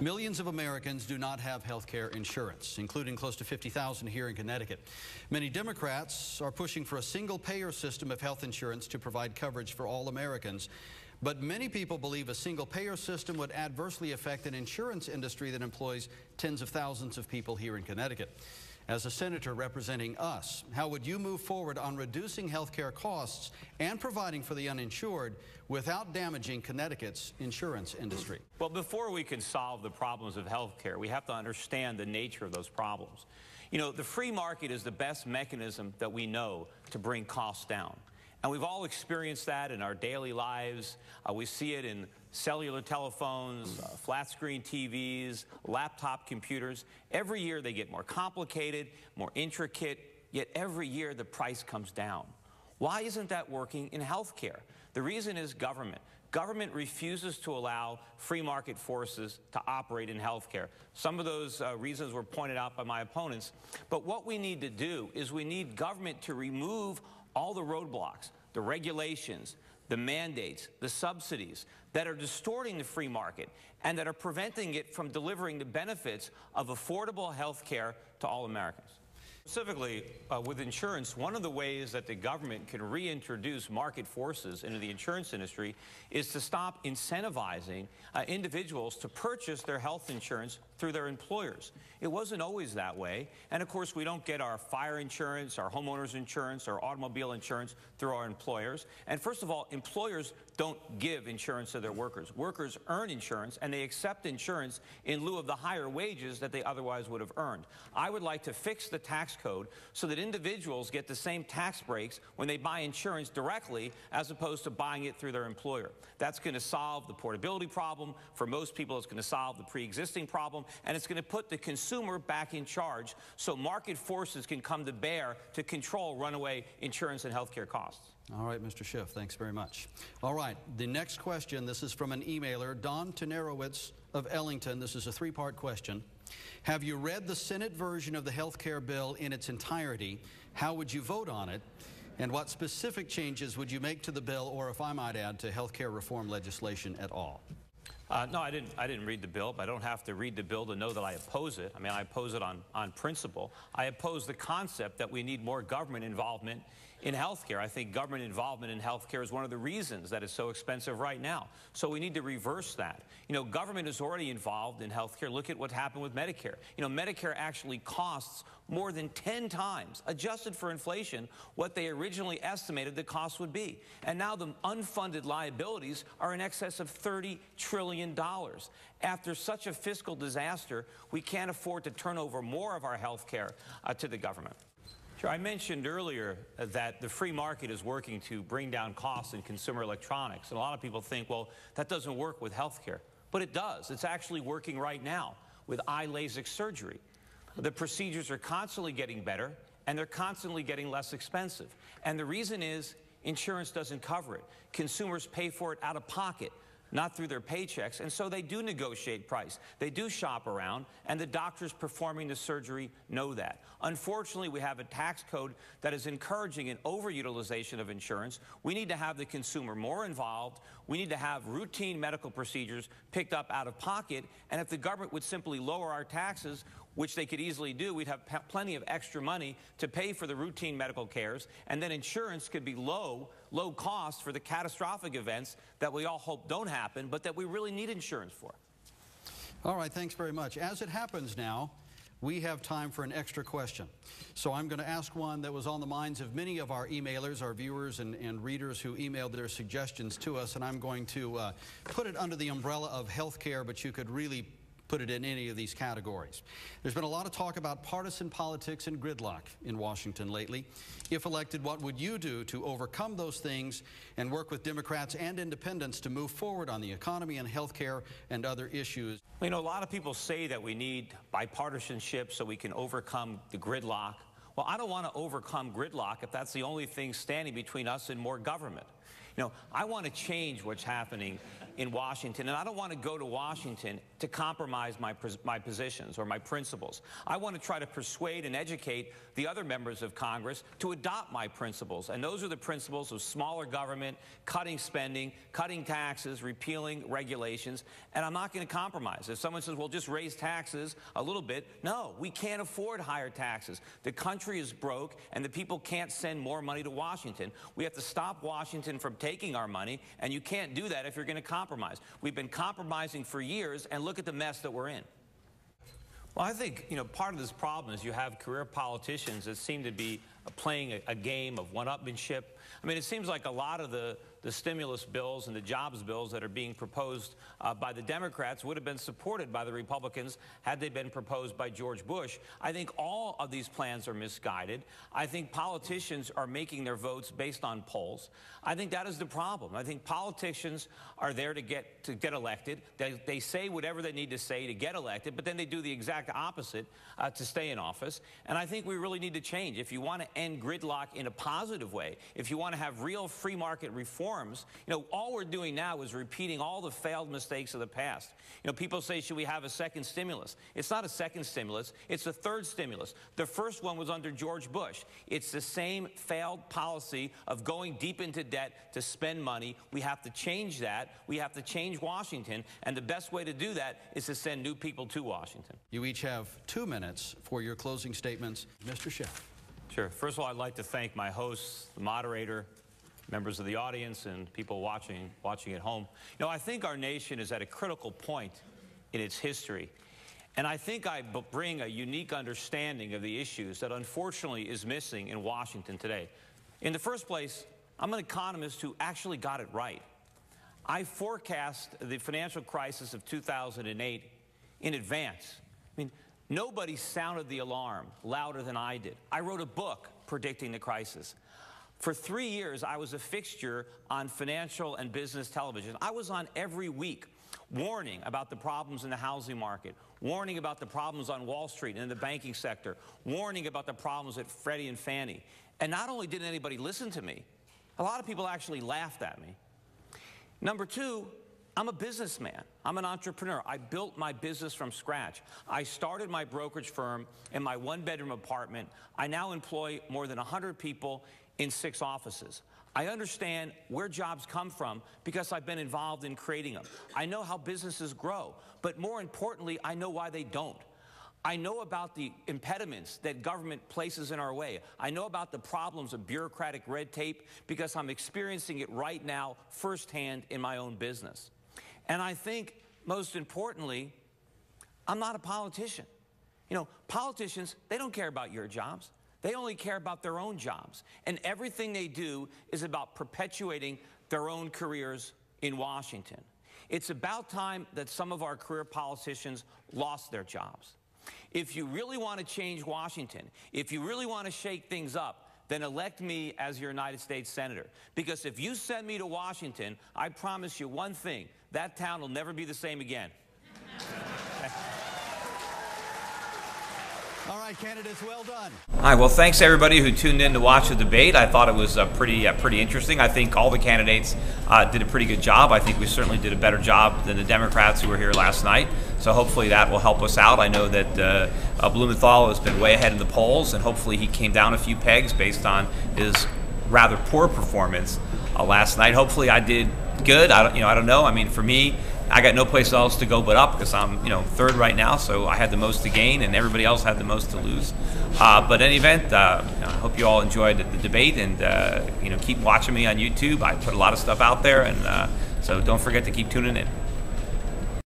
Millions of Americans do not have health care insurance, including close to 50,000 here in Connecticut. Many Democrats are pushing for a single-payer system of health insurance to provide coverage for all Americans. But many people believe a single-payer system would adversely affect an insurance industry that employs tens of thousands of people here in Connecticut. As a senator representing us, how would you move forward on reducing health care costs and providing for the uninsured without damaging Connecticut's insurance industry? Well, before we can solve the problems of health care, we have to understand the nature of those problems. You know, the free market is the best mechanism that we know to bring costs down. And we've all experienced that in our daily lives. We see it in cellular telephones, flat-screen TVs, laptop computers. Every year they get more complicated, more intricate, yet every year the price comes down. Why isn't that working in healthcare? The reason is government. Government refuses to allow free market forces to operate in healthcare. Some of those reasons were pointed out by my opponents. But what we need to do is we need government to remove all the roadblocks, the regulations, the mandates, the subsidies that are distorting the free market and that are preventing it from delivering the benefits of affordable health care to all Americans. Specifically, with insurance, one of the ways that the government can reintroduce market forces into the insurance industry is to stop incentivizing individuals to purchase their health insurance through their employers. It wasn't always that way. And of course, we don't get our fire insurance, our homeowners insurance, our automobile insurance through our employers. And first of all, employers don't give insurance to their workers. Workers earn insurance, and they accept insurance in lieu of the higher wages that they otherwise would have earned. I would like to fix the tax code so that individuals get the same tax breaks when they buy insurance directly as opposed to buying it through their employer. That's going to solve the portability problem. For most people, it's going to solve the pre-existing problem, and it's going to put the consumer back in charge so market forces can come to bear to control runaway insurance and health care costs. All right, Mr. Schiff, thanks very much. All right, the next question, this is from an emailer, Don Tenerowitz of Ellington. This is a three-part question. Have you read the Senate version of the health care bill in its entirety? How would you vote on it? And what specific changes would you make to the bill, or if I might add, to health care reform legislation at all? No, I didn't read the bill, but I don't have to read the bill to know that I oppose it. I mean, I oppose it on principle. I oppose the concept that we need more government involvement in healthcare. I think government involvement in healthcare is one of the reasons that it's so expensive right now. So we need to reverse that. You know, government is already involved in healthcare. Look at what happened with Medicare. You know, Medicare actually costs more than 10 times, adjusted for inflation, what they originally estimated the cost would be. And now the unfunded liabilities are in excess of $30 trillion. After such a fiscal disaster, we can't afford to turn over more of our health care to the government. Sure, I mentioned earlier that the free market is working to bring down costs in consumer electronics. And a lot of people think, well, that doesn't work with health care. But it does. It's actually working right now with eye LASIK surgery. The procedures are constantly getting better, and they're constantly getting less expensive. And the reason is insurance doesn't cover it. Consumers pay for it out of pocket, not through their paychecks, and so they do negotiate price. They do shop around, and the doctors performing the surgery know that. Unfortunately, we have a tax code that is encouraging an overutilization of insurance. We need to have the consumer more involved. We need to have routine medical procedures picked up out of pocket, and if the government would simply lower our taxes, which they could easily do, we'd have plenty of extra money to pay for the routine medical cares, and then insurance could be low cost for the catastrophic events that we all hope don't happen, but that we really need insurance for. All right, thanks very much. As it happens now, we have time for an extra question. So I'm going to ask one that was on the minds of many of our emailers, our viewers and readers who emailed their suggestions to us, and I'm going to put it under the umbrella of health care, but you could really put it in any of these categories. There's been a lot of talk about partisan politics and gridlock in Washington lately. If elected, what would you do to overcome those things and work with Democrats and independents to move forward on the economy and health care and other issues? You know, a lot of people say that we need bipartisanship so we can overcome the gridlock. Well, I don't want to overcome gridlock if that's the only thing standing between us and more government. You know, I want to change what's happening in Washington, and I don't want to go to Washington to compromise my positions or my principles. I want to try to persuade and educate the other members of Congress to adopt my principles, and those are the principles of smaller government, cutting spending, cutting taxes, repealing regulations, and I'm not going to compromise. If someone says, well, just raise taxes a little bit, no, we can't afford higher taxes. The country is broke, and the people can't send more money to Washington. We have to stop Washington from taking our money, and you can't do that if you're going to compromise. We've been compromising for years, and look at the mess that we're in. Well, I think, part of this problem is you have career politicians that seem to be playing a game of one-upmanship. I mean, it seems like a lot of the stimulus bills and the jobs bills that are being proposed by the Democrats would have been supported by the Republicans had they been proposed by George Bush. I think all of these plans are misguided. I think politicians are making their votes based on polls. I think that is the problem. I think politicians are there to get elected. They say whatever they need to say to get elected, but then they do the exact opposite to stay in office. And I think we really need to change. If you want to end gridlock in a positive way, if you want to have real free market reforms, all we're doing now is repeating all the failed mistakes of the past. People say, should we have a second stimulus? It's not a second stimulus. It's a third stimulus. The first one was under George Bush. It's the same failed policy of going deep into debt to spend money. We have to change that. We have to change Washington. And the best way to do that is to send new people to Washington. You each have 2 minutes for your closing statements. Mr. Schiff. Sure. First of all, I'd like to thank my hosts, the moderator, members of the audience, and people watching at home. I think our nation is at a critical point in its history. And I think I bring a unique understanding of the issues that unfortunately is missing in Washington today. In the first place, I'm an economist who actually got it right. I forecast the financial crisis of 2008 in advance. I mean, nobody sounded the alarm louder than I did. I wrote a book predicting the crisis. For 3 years, I was a fixture on financial and business television. I was on every week warning about the problems in the housing market, warning about the problems on Wall Street and in the banking sector, warning about the problems at Freddie and Fannie. And not only didn't anybody listen to me, a lot of people actually laughed at me. Number two, I'm a businessman. I'm an entrepreneur. I built my business from scratch. I started my brokerage firm in my one-bedroom apartment. I now employ more than 100 people in 6 offices. I understand where jobs come from because I've been involved in creating them. I know how businesses grow, but more importantly, I know why they don't. I know about the impediments that government places in our way. I know about the problems of bureaucratic red tape because I'm experiencing it right now firsthand in my own business. And I think, most importantly, I'm not a politician. Politicians, they don't care about your jobs. They only care about their own jobs. And everything they do is about perpetuating their own careers in Washington. It's about time that some of our career politicians lost their jobs. If you really want to change Washington, if you really want to shake things up, then elect me as your United States Senator. Because if you send me to Washington, I promise you one thing, that town will never be the same again. All right, candidates, well done. All right, well, thanks everybody who tuned in to watch the debate. I thought it was pretty interesting. I think all the candidates did a pretty good job. I think we certainly did a better job than the Democrats who were here last night. So hopefully that will help us out. I know that Blumenthal has been way ahead in the polls, and hopefully he came down a few pegs based on his rather poor performance last night. Hopefully I did good. I don't know. I mean, for me, I got no place else to go but up because I'm, third right now, so I had the most to gain and everybody else had the most to lose. But in any event, I hope you all enjoyed the debate, and keep watching me on YouTube. I put a lot of stuff out there, and so don't forget to keep tuning in.